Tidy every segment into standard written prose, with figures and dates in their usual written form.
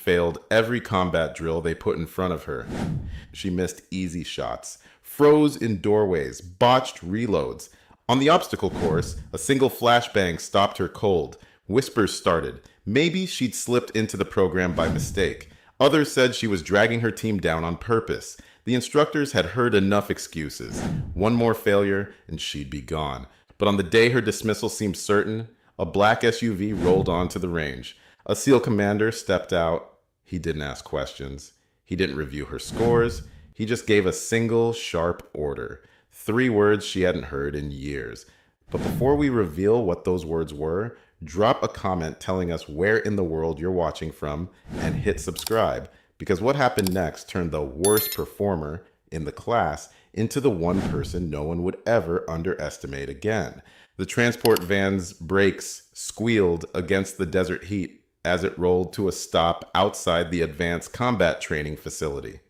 failed every combat drill they put in front of her. She missed easy shots, froze in doorways, botched reloads. On the obstacle course, a single flashbang stopped her cold. Whispers started. Maybe she'd slipped into the program by mistake. Others said she was dragging her team down on purpose. The instructors had heard enough excuses. One more failure, and she'd be gone. But on the day her dismissal seemed certain, a black SUV rolled onto the range. A SEAL commander stepped out. He didn't ask questions. He didn't review her scores. He just gave a single, sharp order. 3 words she hadn't heard in years. But before we reveal what those words were, drop a comment telling us where in the world you're watching from and hit subscribe. Because what happened next turned the worst performer in the class into the one person no one would ever underestimate again. The transport van's brakes squealed against the desert heat as it rolled to a stop outside the advanced combat training facility.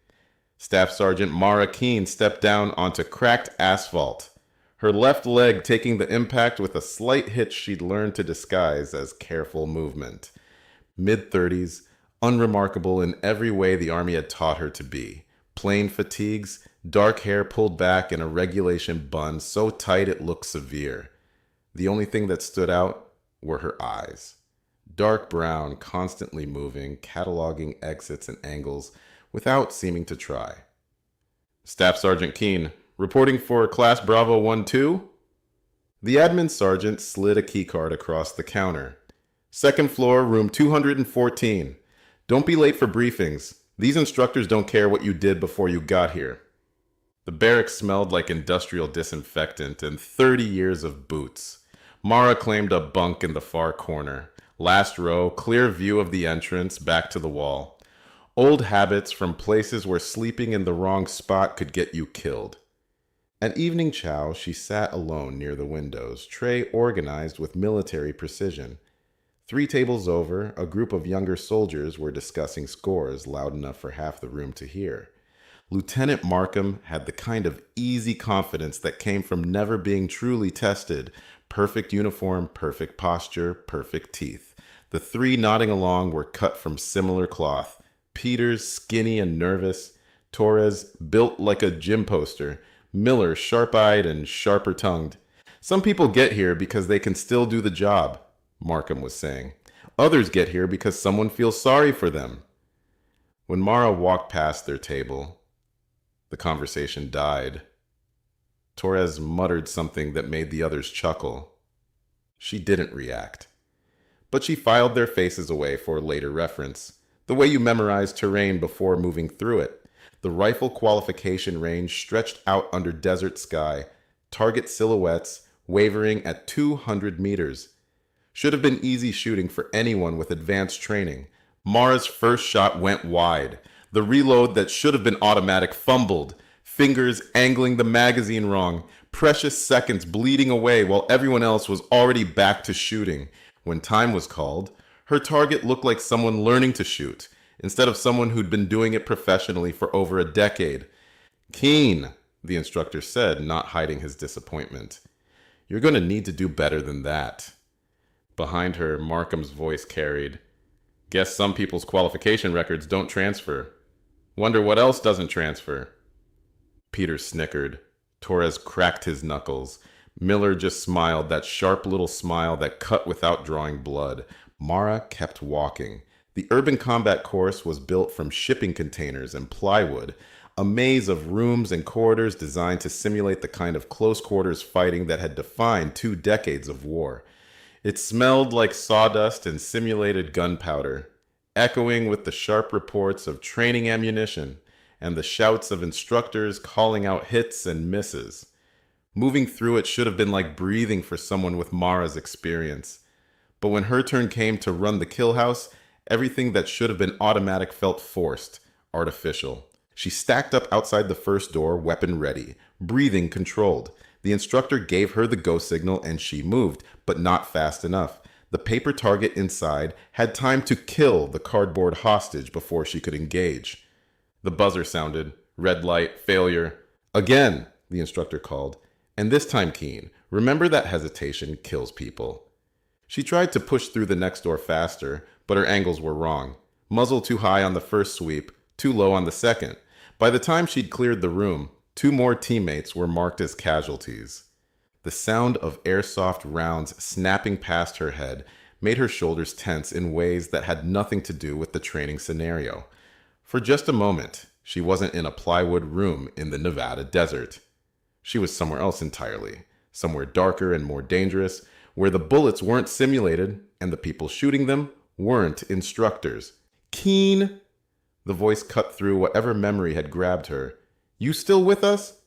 Staff Sergeant Mara Keane stepped down onto cracked asphalt, her left leg taking the impact with a slight hitch she'd learned to disguise as careful movement. Mid-30s, unremarkable in every way the Army had taught her to be. Plain fatigues, dark hair pulled back in a regulation bun so tight it looked severe. The only thing that stood out were her eyes. Dark brown, constantly moving, cataloging exits and angles without seeming to try. Staff Sergeant Keane, reporting for Class Bravo 1-2? The admin sergeant slid a keycard across the counter. Second floor, room 214. Don't be late for briefings. These instructors don't care what you did before you got here. The barracks smelled like industrial disinfectant and 30 years of boots. Mara claimed a bunk in the far corner. Last row, clear view of the entrance, back to the wall. Old habits from places where sleeping in the wrong spot could get you killed. At evening chow, she sat alone near the windows, tray organized with military precision. 3 tables over, a group of younger soldiers were discussing scores loud enough for half the room to hear. Lieutenant Markham had the kind of easy confidence that came from never being truly tested. Perfect uniform, perfect posture, perfect teeth. The 3 nodding along were cut from similar cloth. Peters, skinny and nervous. Torres, built like a gym poster. Miller, sharp-eyed and sharper-tongued. Some people get here because they can still do the job, Markham was saying. Others get here because someone feels sorry for them. When Mara walked past their table, the conversation died. Torres muttered something that made the others chuckle. She didn't react. But she filed their faces away for later reference, the way you memorize terrain before moving through it. The rifle qualification range stretched out under desert sky, target silhouettes wavering at 200 meters. Should have been easy shooting for anyone with advanced training. Mara's first shot went wide. The reload that should have been automatic fumbled, fingers angling the magazine wrong, precious seconds bleeding away while everyone else was already back to shooting. When time was called, her target looked like someone learning to shoot, instead of someone who'd been doing it professionally for over a decade. "Keane," the instructor said, not hiding his disappointment. "You're going to need to do better than that." Behind her, Markham's voice carried, "Guess some people's qualification records don't transfer. Wonder what else doesn't transfer." Peter snickered. Torres cracked his knuckles. Miller just smiled, that sharp little smile that cut without drawing blood. Mara kept walking. The urban combat course was built from shipping containers and plywood, a maze of rooms and corridors designed to simulate the kind of close-quarters fighting that had defined 2 decades of war. It smelled like sawdust and simulated gunpowder, echoing with the sharp reports of training ammunition and the shouts of instructors calling out hits and misses. Moving through it should have been like breathing for someone with Mara's experience. But when her turn came to run the kill house, everything that should have been automatic felt forced, artificial. She stacked up outside the first door, weapon ready, breathing controlled. The instructor gave her the go signal and she moved, but not fast enough. The paper target inside had time to kill the cardboard hostage before she could engage. The buzzer sounded. Red light, failure. "Again," the instructor called. "And this time, Keane, remember that hesitation kills people." She tried to push through the next door faster, but her angles were wrong. Muzzle too high on the first sweep, too low on the second. By the time she'd cleared the room, 2 more teammates were marked as casualties. The sound of airsoft rounds snapping past her head made her shoulders tense in ways that had nothing to do with the training scenario. For just a moment, she wasn't in a plywood room in the Nevada desert. She was somewhere else entirely, somewhere darker and more dangerous, where the bullets weren't simulated and the people shooting them weren't instructors. Keane! The voice cut through whatever memory had grabbed her. You still with us?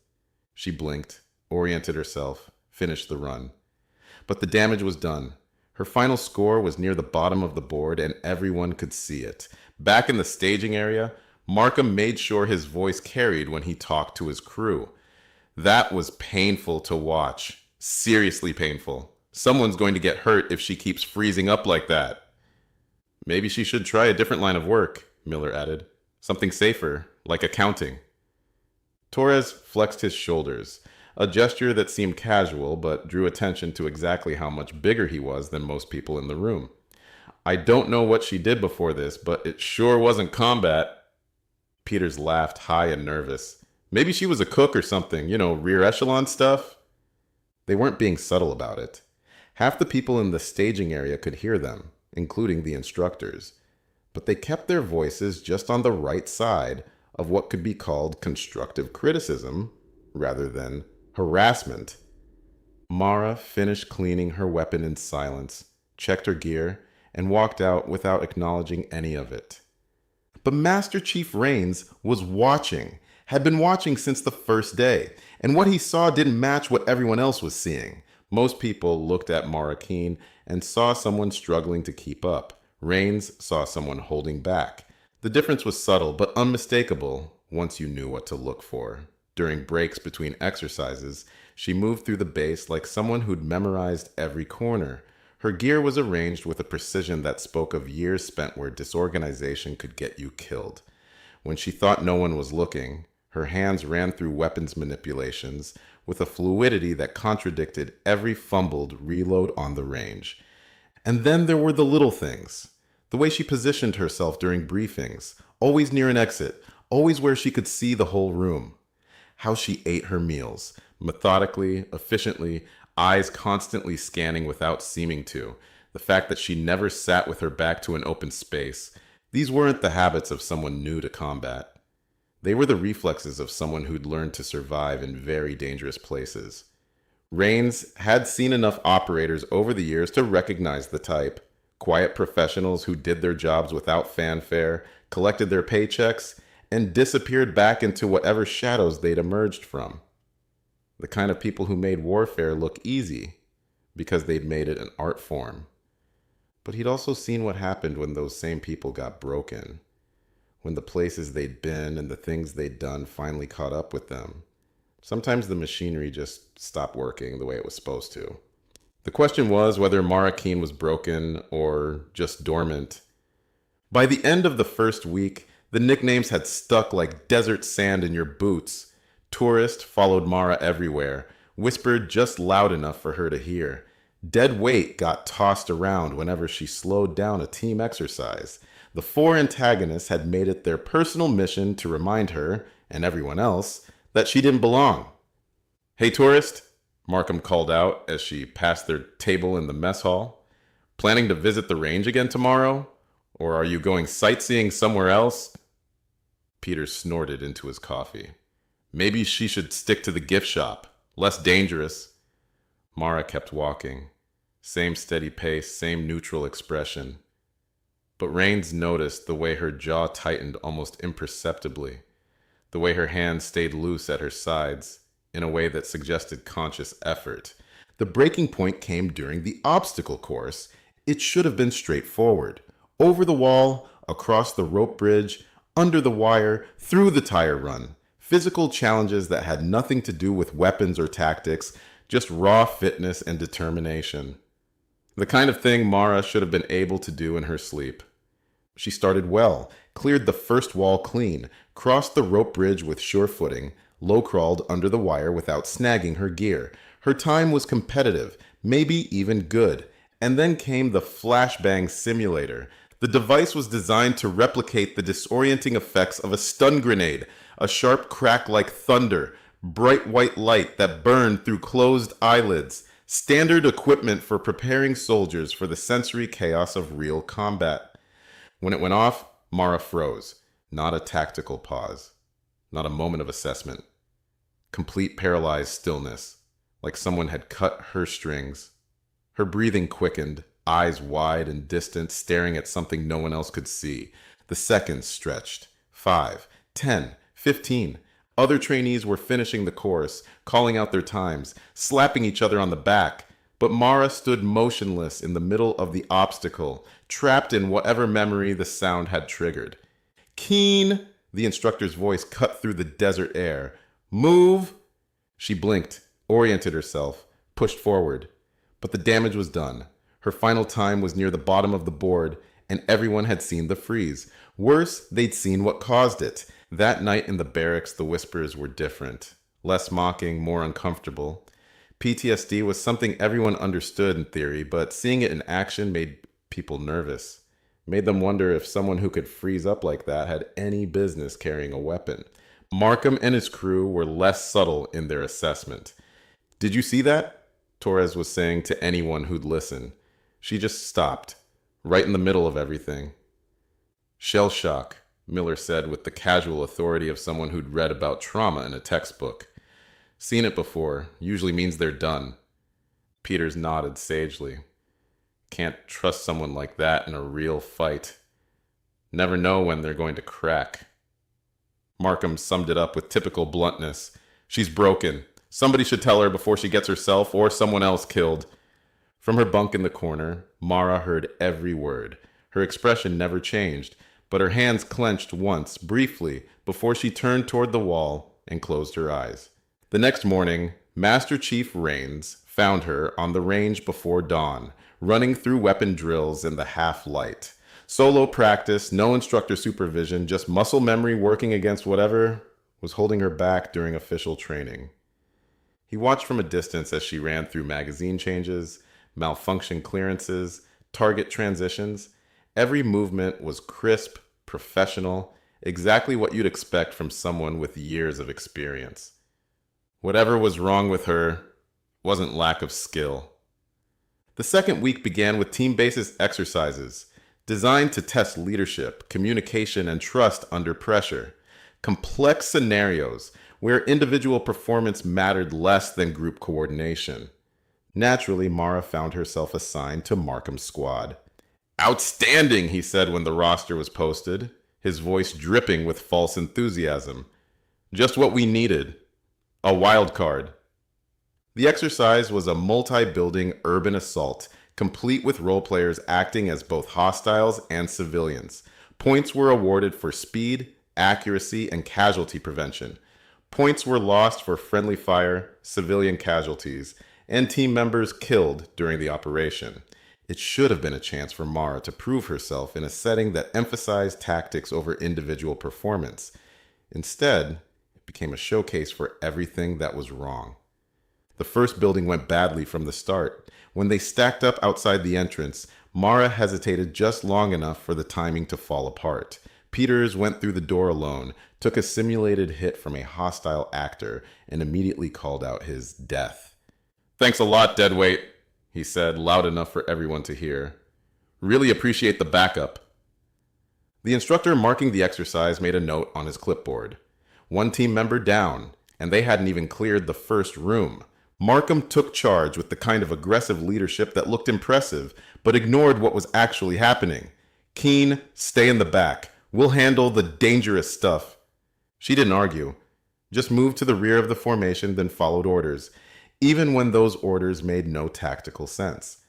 She blinked, oriented herself, finished the run. But the damage was done. Her final score was near the bottom of the board and everyone could see it. Back in the staging area, Markham made sure his voice carried when he talked to his crew. That was painful to watch. Seriously painful. Someone's going to get hurt if she keeps freezing up like that. Maybe she should try a different line of work, Miller added. Something safer, like accounting. Torres flexed his shoulders, a gesture that seemed casual but drew attention to exactly how much bigger he was than most people in the room. I don't know what she did before this, but it sure wasn't combat. Peters laughed, high and nervous. Maybe she was a cook or something, rear echelon stuff. They weren't being subtle about it. Half the people in the staging area could hear them, including the instructors. But they kept their voices just on the right side of what could be called constructive criticism rather than harassment. Mara finished cleaning her weapon in silence, checked her gear, and walked out without acknowledging any of it. But Master Chief Raines was watching, had been watching since the first day, and what he saw didn't match what everyone else was seeing. Most people looked at Mara Keane and saw someone struggling to keep up. Raines saw someone holding back. The difference was subtle but unmistakable once you knew what to look for. During breaks between exercises, she moved through the base like someone who'd memorized every corner. Her gear was arranged with a precision that spoke of years spent where disorganization could get you killed. When she thought no one was looking, her hands ran through weapons manipulations with a fluidity that contradicted every fumbled reload on the range. And then there were the little things. The way she positioned herself during briefings, always near an exit, always where she could see the whole room. How she ate her meals, methodically, efficiently, eyes constantly scanning without seeming to. The fact that she never sat with her back to an open space. These weren't the habits of someone new to combat. They were the reflexes of someone who'd learned to survive in very dangerous places. Raines had seen enough operators over the years to recognize the type. Quiet professionals who did their jobs without fanfare, collected their paychecks, and disappeared back into whatever shadows they'd emerged from. The kind of people who made warfare look easy because they'd made it an art form. But he'd also seen what happened when those same people got broken. When the places they'd been and the things they'd done finally caught up with them. Sometimes the machinery just stopped working the way it was supposed to. The question was whether Mara Keane was broken or just dormant. By the end of the first week, the nicknames had stuck like desert sand in your boots. Tourist followed Mara everywhere, whispered just loud enough for her to hear. Dead weight got tossed around whenever she slowed down a team exercise. The 4 antagonists had made it their personal mission to remind her, and everyone else, that she didn't belong. Hey, tourist, Markham called out as she passed their table in the mess hall. Planning to visit the range again tomorrow? Or are you going sightseeing somewhere else? Peter snorted into his coffee. Maybe she should stick to the gift shop. Less dangerous. Mara kept walking. Same steady pace, same neutral expression. But Raines noticed the way her jaw tightened almost imperceptibly, the way her hands stayed loose at her sides, in a way that suggested conscious effort. The breaking point came during the obstacle course. It should have been straightforward. Over the wall, across the rope bridge, under the wire, through the tire run. Physical challenges that had nothing to do with weapons or tactics, just raw fitness and determination. The kind of thing Mara should have been able to do in her sleep. She started well, cleared the first wall clean, crossed the rope bridge with sure footing, low-crawled under the wire without snagging her gear. Her time was competitive, maybe even good. And then came the flashbang simulator, The device was designed to replicate the disorienting effects of a stun grenade, a sharp crack like thunder, bright white light that burned through closed eyelids, standard equipment for preparing soldiers for the sensory chaos of real combat. When it went off, Mara froze. Not a tactical pause. Not a moment of assessment. Complete paralyzed stillness, like someone had cut her strings. Her breathing quickened, eyes wide and distant, staring at something no one else could see. The seconds stretched. 5, 10, 15. Other trainees were finishing the course, calling out their times, slapping each other on the back. But Mara stood motionless in the middle of the obstacle, trapped in whatever memory the sound had triggered. "Keane!" The instructor's voice cut through the desert air. "Move!" She blinked, oriented herself, pushed forward. But the damage was done. Her final time was near the bottom of the board, and everyone had seen the freeze. Worse, they'd seen what caused it. That night in the barracks, the whispers were different. Less mocking, more uncomfortable. PTSD was something everyone understood in theory, but seeing it in action made people nervous. Made them wonder if someone who could freeze up like that had any business carrying a weapon. Markham and his crew were less subtle in their assessment. "Did you see that?" Torres was saying to anyone who'd listen. She just stopped, right in the middle of everything. "Shell shock," Miller said with the casual authority of someone who'd read about trauma in a textbook. "Seen it before, usually means they're done." Peters nodded sagely. "Can't trust someone like that in a real fight. Never know when they're going to crack." Markham summed it up with typical bluntness. "She's broken. Somebody should tell her before she gets herself or someone else killed." From her bunk in the corner, Mara heard every word. Her expression never changed, but her hands clenched once, briefly, before she turned toward the wall and closed her eyes. The next morning, Master Chief Rains found her on the range before dawn, running through weapon drills in the half-light. Solo practice, no instructor supervision, just muscle memory working against whatever was holding her back during official training. He watched from a distance as she ran through magazine changes, malfunction clearances, target transitions. Every movement was crisp, professional, exactly what you'd expect from someone with years of experience. Whatever was wrong with her wasn't lack of skill. The second week began with team-basis exercises, designed to test leadership, communication, and trust under pressure. Complex scenarios where individual performance mattered less than group coordination. Naturally, Mara found herself assigned to Markham's squad. "Outstanding," he said when the roster was posted, his voice dripping with false enthusiasm. "Just what we needed. A wild card." The exercise was a multi-building urban assault, complete with role players acting as both hostiles and civilians. Points were awarded for speed, accuracy, and casualty prevention. Points were lost for friendly fire, civilian casualties, and team members killed during the operation. It should have been a chance for Mara to prove herself in a setting that emphasized tactics over individual performance. Instead, it became a showcase for everything that was wrong. The first building went badly from the start. When they stacked up outside the entrance, Mara hesitated just long enough for the timing to fall apart. Peters went through the door alone, took a simulated hit from a hostile actor, and immediately called out his death. "Thanks a lot, deadweight," he said, loud enough for everyone to hear. "Really appreciate the backup." The instructor marking the exercise made a note on his clipboard. One team member down, and they hadn't even cleared the first room. Markham took charge with the kind of aggressive leadership that looked impressive, but ignored what was actually happening. "Keane, stay in the back. We'll handle the dangerous stuff." She didn't argue, just moved to the rear of the formation, then followed orders, even when those orders made no tactical sense.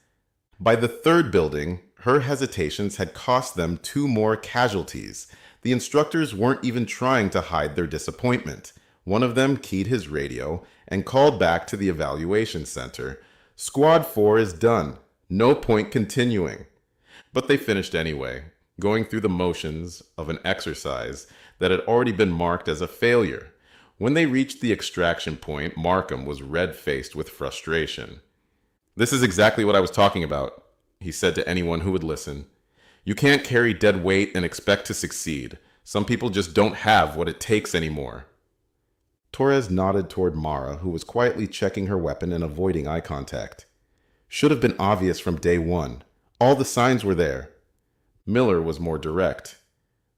By the third building, her hesitations had cost them 2 more casualties. The instructors weren't even trying to hide their disappointment. One of them keyed his radio and called back to the evaluation center. "Squad 4 is done. No point continuing." But they finished anyway, going through the motions of an exercise that had already been marked as a failure. When they reached the extraction point, Markham was red-faced with frustration. "This is exactly what I was talking about," he said to anyone who would listen. You can't carry dead weight and expect to succeed. Some people just don't have what it takes anymore. Torres nodded toward Mara, who was quietly checking her weapon and avoiding eye contact. Should have been obvious from day one. All the signs were there. Miller was more direct.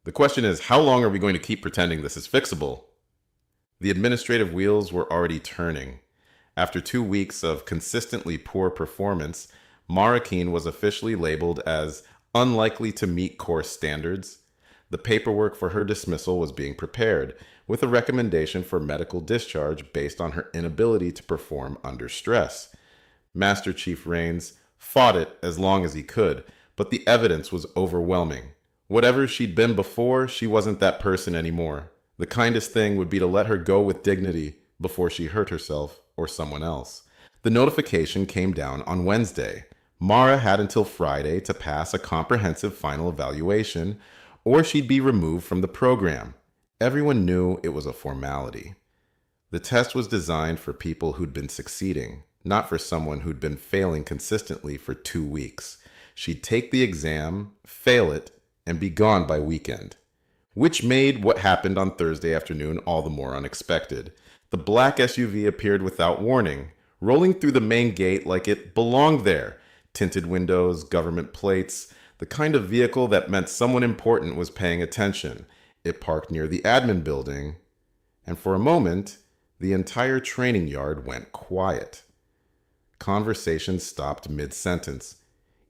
The question is, how long are we going to keep pretending this is fixable? The administrative wheels were already turning. After 2 weeks of consistently poor performance, Mara Keane was officially labeled as unlikely to meet course standards. The paperwork for her dismissal was being prepared, with a recommendation for medical discharge based on her inability to perform under stress. Master Chief Rains fought it as long as he could, but the evidence was overwhelming. Whatever she'd been before, she wasn't that person anymore. The kindest thing would be to let her go with dignity before she hurt herself or someone else. The notification came down on Wednesday. Mara had until Friday to pass a comprehensive final evaluation, or she'd be removed from the program. Everyone knew it was a formality. The test was designed for people who'd been succeeding, not for someone who'd been failing consistently for 2 weeks. She'd take the exam, fail it, and be gone by weekend. Which made what happened on Thursday afternoon all the more unexpected. The black SUV appeared without warning, rolling through the main gate like it belonged there. Tinted windows, government plates, the kind of vehicle that meant someone important was paying attention. It parked near the admin building, and for a moment, the entire training yard went quiet. Conversation stopped mid-sentence.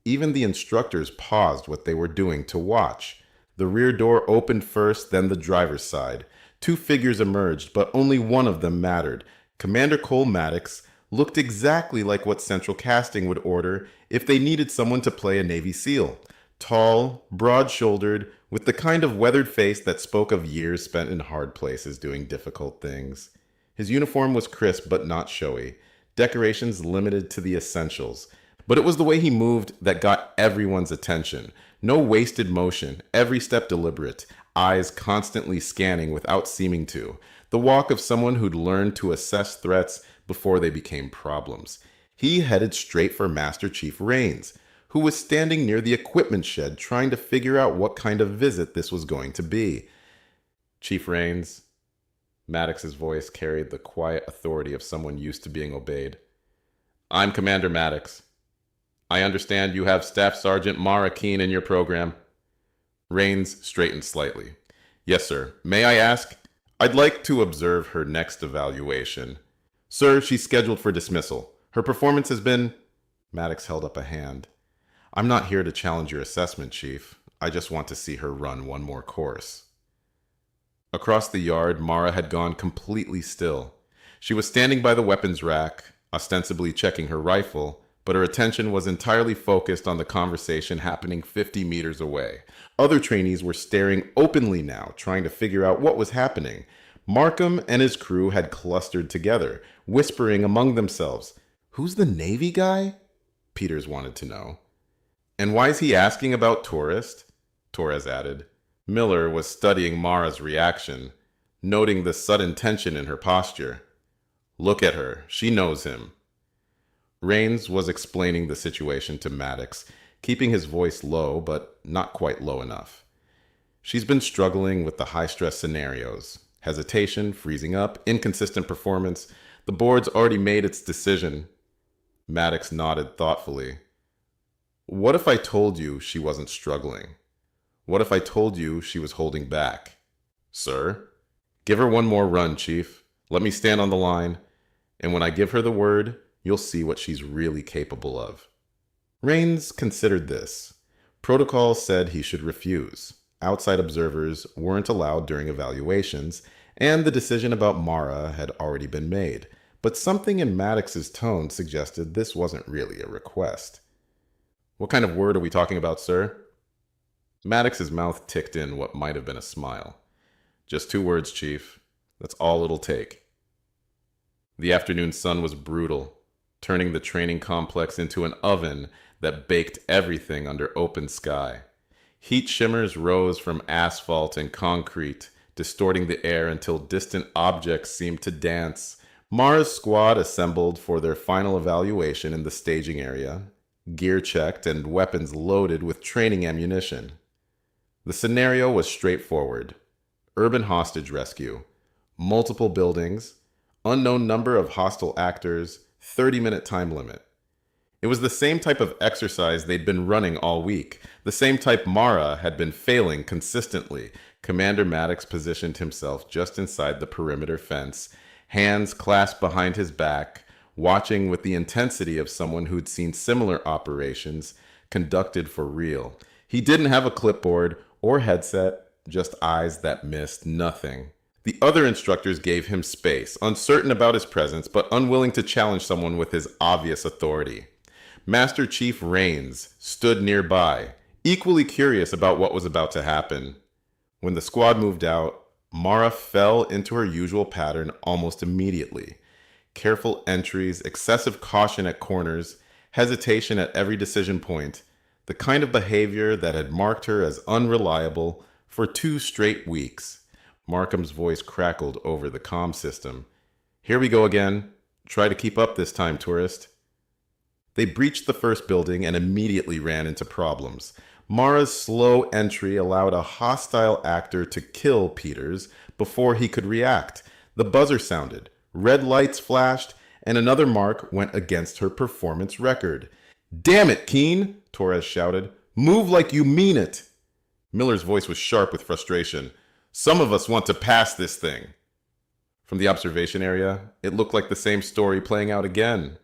Even the instructors paused what they were doing to watch. The rear door opened first, then the driver's side. 2 figures emerged, but only one of them mattered. Commander Cole Maddox looked exactly like what Central Casting would order if they needed someone to play a Navy SEAL. Tall, broad-shouldered, with the kind of weathered face that spoke of years spent in hard places doing difficult things. His uniform was crisp but not showy, decorations limited to the essentials. But it was the way he moved that got everyone's attention. No wasted motion, every step deliberate, eyes constantly scanning without seeming to. The walk of someone who'd learned to assess threats before they became problems. He headed straight for Master Chief Rains, who was standing near the equipment shed trying to figure out what kind of visit this was going to be. Chief Rains, Maddox's voice carried the quiet authority of someone used to being obeyed. I'm Commander Maddox. I understand you have Staff Sergeant Mara Keane in your program. Rains straightened slightly. Yes, sir. May I ask? I'd like to observe her next evaluation. Sir, she's scheduled for dismissal. Her performance has been... Maddox held up a hand. I'm not here to challenge your assessment, Chief. I just want to see her run one more course. Across the yard, Mara had gone completely still. She was standing by the weapons rack, ostensibly checking her rifle, but her attention was entirely focused on the conversation happening 50 meters away. Other trainees were staring openly now, trying to figure out what was happening. Markham and his crew had clustered together, whispering among themselves. Who's the Navy guy? Peters wanted to know. And why is he asking about tourist? Torres added. Miller was studying Mara's reaction, noting the sudden tension in her posture. Look at her. She knows him. Rains was explaining the situation to Maddox, keeping his voice low, but not quite low enough. She's been struggling with the high-stress scenarios. Hesitation, freezing up, inconsistent performance. The board's already made its decision. Maddox nodded thoughtfully. What if I told you she wasn't struggling? What if I told you she was holding back? Sir? Give her one more run, Chief. Let me stand on the line. And when I give her the word, you'll see what she's really capable of. Rains considered this. Protocol said he should refuse. Outside observers weren't allowed during evaluations, and the decision about Mara had already been made. But something in Maddox's tone suggested this wasn't really a request. What kind of word are we talking about, sir? Maddox's mouth ticked in what might have been a smile. Just 2 words, Chief. That's all it'll take. The afternoon sun was brutal, turning the training complex into an oven that baked everything under open sky. Heat shimmers rose from asphalt and concrete, distorting the air until distant objects seemed to dance. Mara's squad assembled for their final evaluation in the staging area. gear checked, and weapons loaded with training ammunition. The scenario was straightforward: urban hostage rescue, multiple buildings, unknown number of hostile actors, 30-minute time limit. It was the same type of exercise they'd been running all week, the same type Mara had been failing consistently. Commander Maddox positioned himself just inside the perimeter fence, hands clasped behind his back, watching with the intensity of someone who'd seen similar operations conducted for real. He didn't have a clipboard or headset, just eyes that missed nothing. The other instructors gave him space, uncertain about his presence, but unwilling to challenge someone with his obvious authority. Master Chief Rains stood nearby, equally curious about what was about to happen. When the squad moved out, Mara fell into her usual pattern almost immediately. Careful entries, excessive caution at corners, hesitation at every decision point, the kind of behavior that had marked her as unreliable for 2 straight weeks. Markham's voice crackled over the comm system. "Here we go again. Try to keep up this time, tourist." They breached the first building and immediately ran into problems. Mara's slow entry allowed a hostile actor to kill Peters before he could react. The buzzer sounded, red lights flashed, and another mark went against her performance record. "Damn it, Keane!" Torres shouted. "Move like you mean it!" Miller's voice was sharp with frustration. "Some of us want to pass this thing." From the observation area, it looked like the same story playing out again.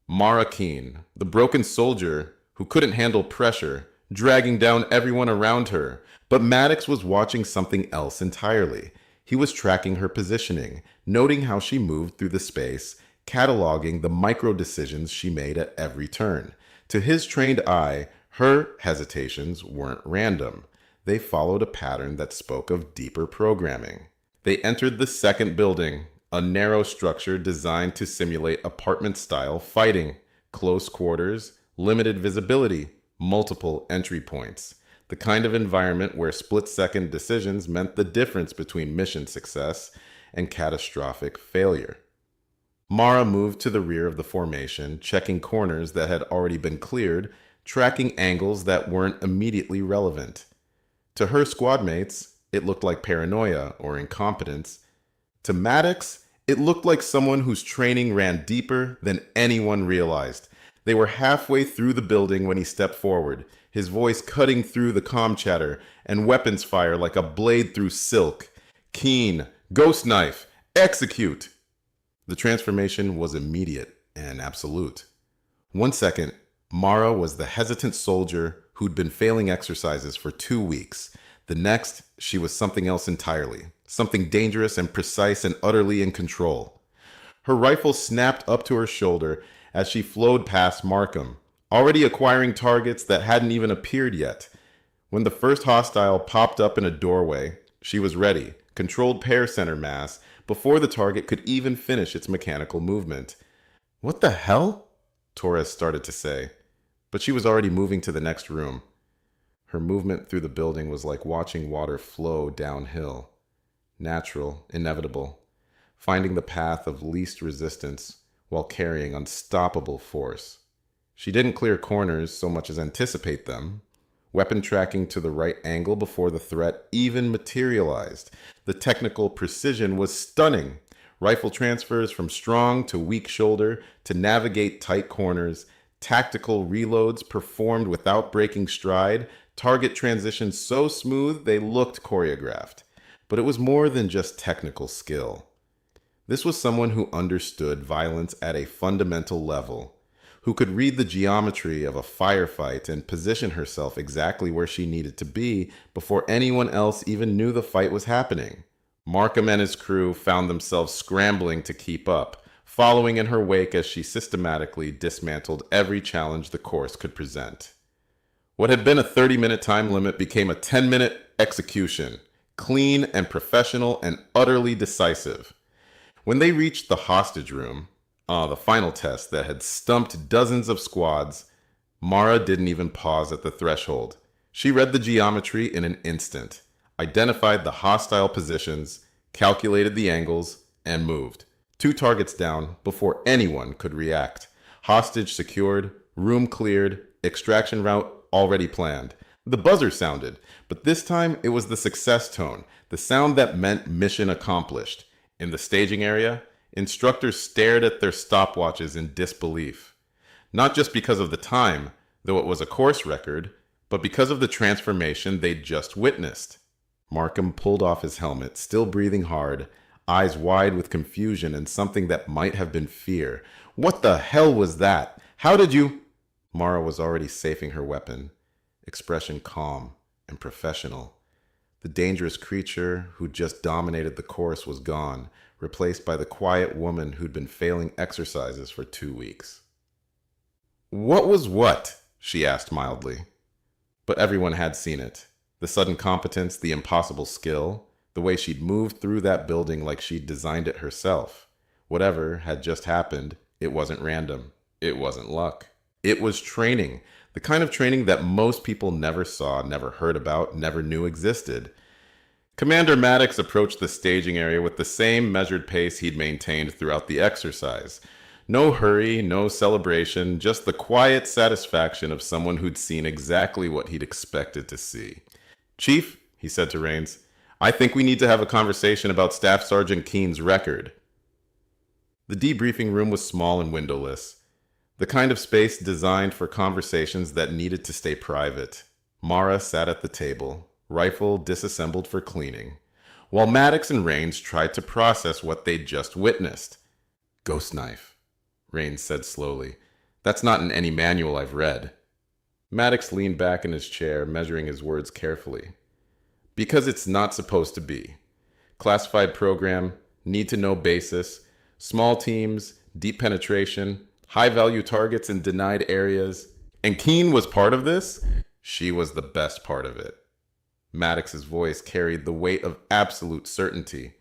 Mara Keane, the broken soldier who couldn't handle pressure, dragging down everyone around her. But Maddox was watching something else entirely. He was tracking her positioning, noting how she moved through the space, cataloging the micro decisions she made at every turn. To his trained eye, her hesitations weren't random. They followed a pattern that spoke of deeper programming. They entered the second building, a narrow structure designed to simulate apartment-style fighting. Close quarters, limited visibility, multiple entry points. The kind of environment where split-second decisions meant the difference between mission success and catastrophic failure. Mara moved to the rear of the formation, checking corners that had already been cleared, tracking angles that weren't immediately relevant. To her squad mates, it looked like paranoia or incompetence. To Maddox, it looked like someone whose training ran deeper than anyone realized. They were halfway through the building when he stepped forward, his voice cutting through the comm chatter and weapons fire like a blade through silk. "Keane, ghost knife, execute!" The transformation was immediate and absolute. 1 second, Mara was the hesitant soldier who'd been failing exercises for 2 weeks. The next, she was something else entirely, something dangerous and precise and utterly in control. Her rifle snapped up to her shoulder as she flowed past Markham, already acquiring targets that hadn't even appeared yet. When the first hostile popped up in a doorway, she was ready, controlled pair center mass, before the target could even finish its mechanical movement. "What the hell?" Torres started to say, but she was already moving to the next room. Her movement through the building was like watching water flow downhill. Natural, inevitable, finding the path of least resistance while carrying unstoppable force. She didn't clear corners so much as anticipate them, weapon tracking to the right angle before the threat even materialized. The technical precision was stunning. Rifle transfers from strong to weak shoulder to navigate tight corners, tactical reloads performed without breaking stride, target transitions so smooth they looked choreographed. But it was more than just technical skill. This was someone who understood violence at a fundamental level, who could read the geometry of a firefight and position herself exactly where she needed to be before anyone else even knew the fight was happening. Markham and his crew found themselves scrambling to keep up, following in her wake as she systematically dismantled every challenge the course could present. What had been a 30-minute time limit became a 10-minute execution, clean and professional and utterly decisive. When they reached the hostage room, the final test that had stumped dozens of squads, Mara didn't even pause at the threshold. She read the geometry in an instant, identified the hostile positions, calculated the angles, and moved. 2 targets down before anyone could react. Hostage secured, room cleared, Extraction route already planned. The buzzer sounded, but this time it was the success tone, the sound that meant mission accomplished. In the staging area, instructors stared at their stopwatches in disbelief. Not just because of the time, though it was a course record, but because of the transformation they'd just witnessed. Markham pulled off his helmet, still breathing hard, eyes wide with confusion and something that might have been fear. What the hell was that? How did you... Mara was already safing her weapon, expression calm and professional. The dangerous creature who'd just dominated the course was gone, replaced by the quiet woman who'd been failing exercises for 2 weeks. What was what? She asked mildly. But everyone had seen it. The sudden competence, the impossible skill, the way she'd moved through that building like she'd designed it herself. Whatever had just happened, it wasn't random. It wasn't luck. It was training, the kind of training that most people never saw, never heard about, never knew existed. Commander Maddox approached the staging area with the same measured pace he'd maintained throughout the exercise. No hurry, no celebration, just the quiet satisfaction of someone who'd seen exactly what he'd expected to see. "Chief," he said to Rains, "I think we need to have a conversation about Staff Sergeant Keane's record." The debriefing room was small and windowless, the kind of space designed for conversations that needed to stay private. Mara sat at the table, rifle disassembled for cleaning, while Maddox and Rains tried to process what they'd just witnessed. "Ghost knife," Rains said slowly. "That's not in any manual I've read." Maddox leaned back in his chair, measuring his words carefully. "Because it's not supposed to be. Classified program, need-to-know basis, small teams, deep penetration, high-value targets in denied areas. And Keane was part of this? She was the best part of it." Maddox's voice carried the weight of absolute certainty.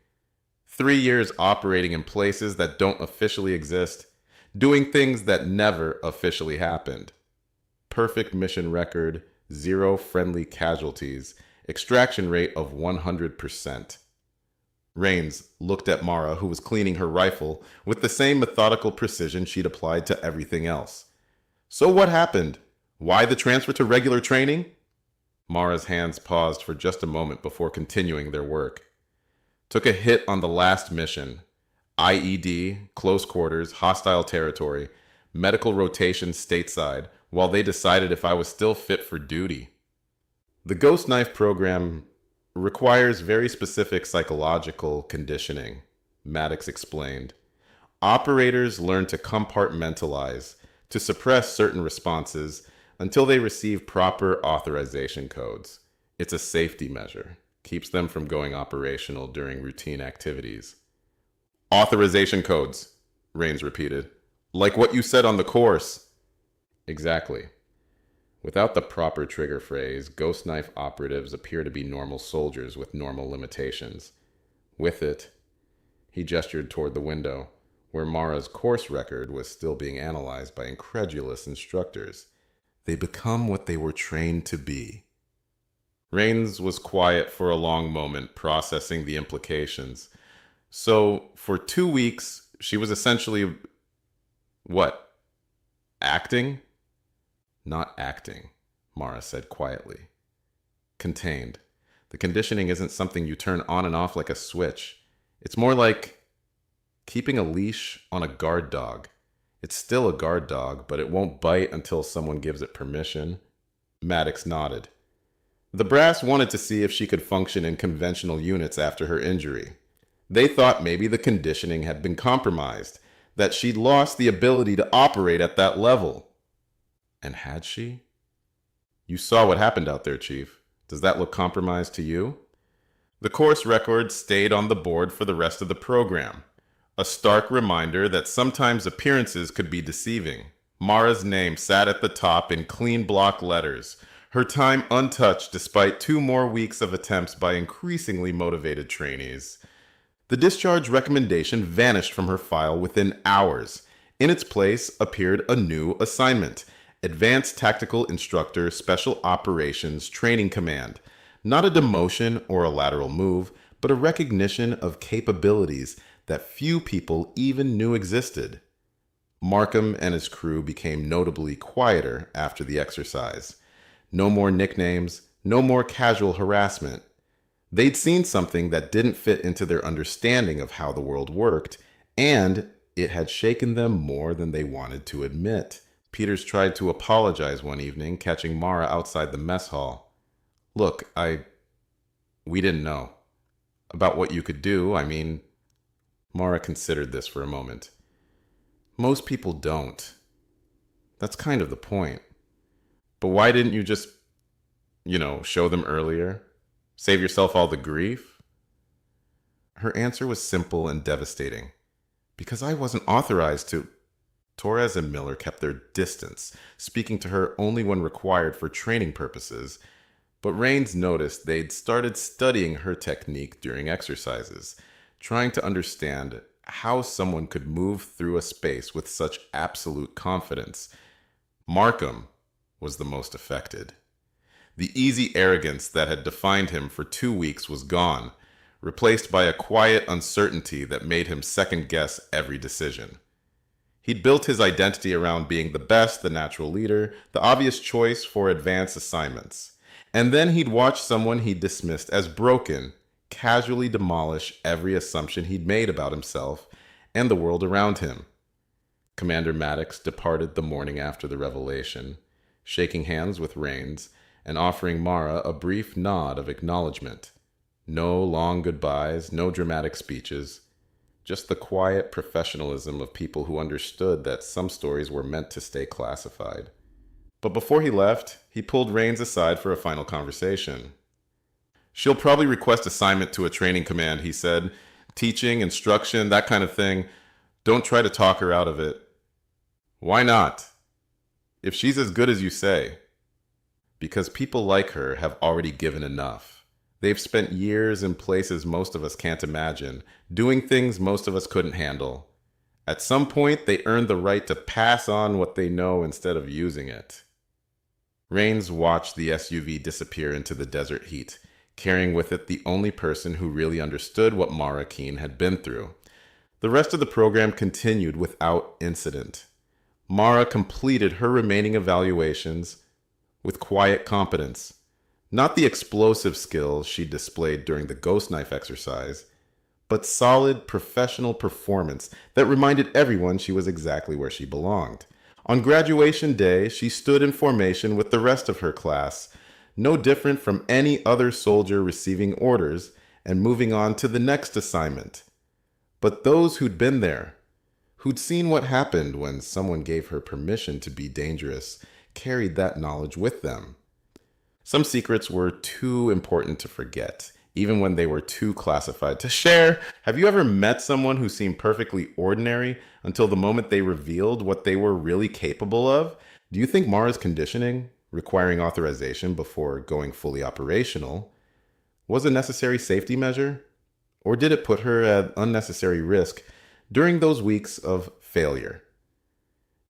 3 years operating in places that don't officially exist, doing things that never officially happened. Perfect mission record, 0 friendly casualties, extraction rate of 100%. Rains looked at Mara, who was cleaning her rifle, with the same methodical precision she'd applied to everything else. "So what happened? Why the transfer to regular training?" Mara's hands paused for just a moment before continuing their work. "Took a hit on the last mission. IED, close quarters, hostile territory, medical rotation stateside, while they decided if I was still fit for duty. The Ghost Knife program requires very specific psychological conditioning," Maddox explained. "Operators learn to compartmentalize, to suppress certain responses until they receive proper authorization codes. It's a safety measure, keeps them from going operational during routine activities." "Authorization codes," Rains repeated. "Like what you said on the course." "Exactly. Without the proper trigger phrase, Ghost Knife operatives appear to be normal soldiers with normal limitations. With it," he gestured toward the window, where Mara's course record was still being analyzed by incredulous instructors, "they become what they were trained to be." Rains was quiet for a long moment, processing the implications. So, for 2 weeks, she was essentially... what? Acting? "Not acting," Mara said quietly. "Contained. The conditioning isn't something you turn on and off like a switch. It's more like keeping a leash on a guard dog. It's still a guard dog, but it won't bite until someone gives it permission." Maddox nodded. "The brass wanted to see if she could function in conventional units after her injury. They thought maybe the conditioning had been compromised, that she'd lost the ability to operate at that level." "And had she?" "You saw what happened out there, Chief. Does that look compromised to you?" The course record stayed on the board for the rest of the program. A stark reminder that sometimes appearances could be deceiving. Mara's name sat at the top in clean block letters, her time untouched despite 2 more weeks of attempts by increasingly motivated trainees. The discharge recommendation vanished from her file within hours. In its place appeared a new assignment: Advanced Tactical Instructor, Special Operations Training Command. Not a demotion or a lateral move, but a recognition of capabilities that few people even knew existed. Markham and his crew became notably quieter after the exercise. No more nicknames, no more casual harassment. They'd seen something that didn't fit into their understanding of how the world worked, and it had shaken them more than they wanted to admit. Peters tried to apologize one evening, catching Mara outside the mess hall. "Look, we didn't know. About what you could do, I mean." Mara considered this for a moment. "Most people don't. That's kind of the point. But why didn't you just, show them earlier? Save yourself all the grief?" Her answer was simple and devastating. "Because I wasn't authorized to." Torres and Miller kept their distance, speaking to her only when required for training purposes, but Raines noticed they'd started studying her technique during exercises, trying to understand how someone could move through a space with such absolute confidence. Markham was the most affected. The easy arrogance that had defined him for 2 weeks was gone, replaced by a quiet uncertainty that made him second-guess every decision. He'd built his identity around being the best, the natural leader, the obvious choice for advanced assignments. And then he'd watch someone he dismissed as broken casually demolish every assumption he'd made about himself and the world around him. Commander Maddox departed the morning after the revelation, shaking hands with Raines and offering Mara a brief nod of acknowledgement. No long goodbyes, no dramatic speeches, just the quiet professionalism of people who understood that some stories were meant to stay classified. But before he left, he pulled Raines aside for a final conversation. "She'll probably request assignment to a training command," he said. "Teaching, instruction, that kind of thing. Don't try to talk her out of it." "Why not? If she's as good as you say." "Because people like her have already given enough. They've spent years in places most of us can't imagine, doing things most of us couldn't handle. At some point, they earned the right to pass on what they know instead of using it." Raines watched the SUV disappear into the desert heat, carrying with it the only person who really understood what Mara Keane had been through. The rest of the program continued without incident. Mara completed her remaining evaluations with quiet competence. Not the explosive skills she displayed during the ghost knife exercise, but solid professional performance that reminded everyone she was exactly where she belonged. On graduation day, she stood in formation with the rest of her class, no different from any other soldier receiving orders and moving on to the next assignment. But those who'd been there, who'd seen what happened when someone gave her permission to be dangerous, carried that knowledge with them. Some secrets were too important to forget, even when they were too classified to share. Have you ever met someone who seemed perfectly ordinary until the moment they revealed what they were really capable of? Do you think Mara's conditioning, requiring authorization before going fully operational, was a necessary safety measure? Or did it put her at unnecessary risk during those weeks of failure?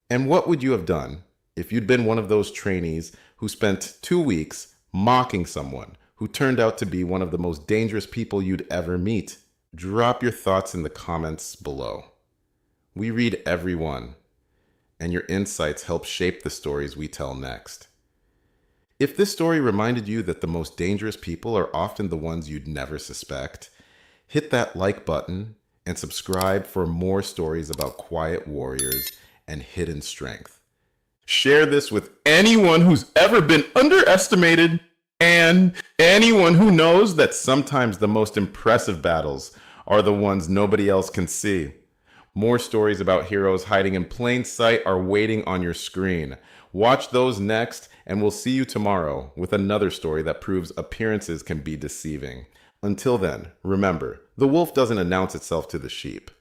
And what would you have done if you'd been one of those trainees who spent 2 weeks mocking someone who turned out to be one of the most dangerous people you'd ever meet? Drop your thoughts in the comments below. We read every one, and your insights help shape the stories we tell next. If this story reminded you that the most dangerous people are often the ones you'd never suspect, hit that like button and subscribe for more stories about quiet warriors and hidden strength. Share this with anyone who's ever been underestimated and anyone who knows that sometimes the most impressive battles are the ones nobody else can see. More stories about heroes hiding in plain sight are waiting on your screen. Watch those next, and we'll see you tomorrow with another story that proves appearances can be deceiving. Until then, remember, the wolf doesn't announce itself to the sheep.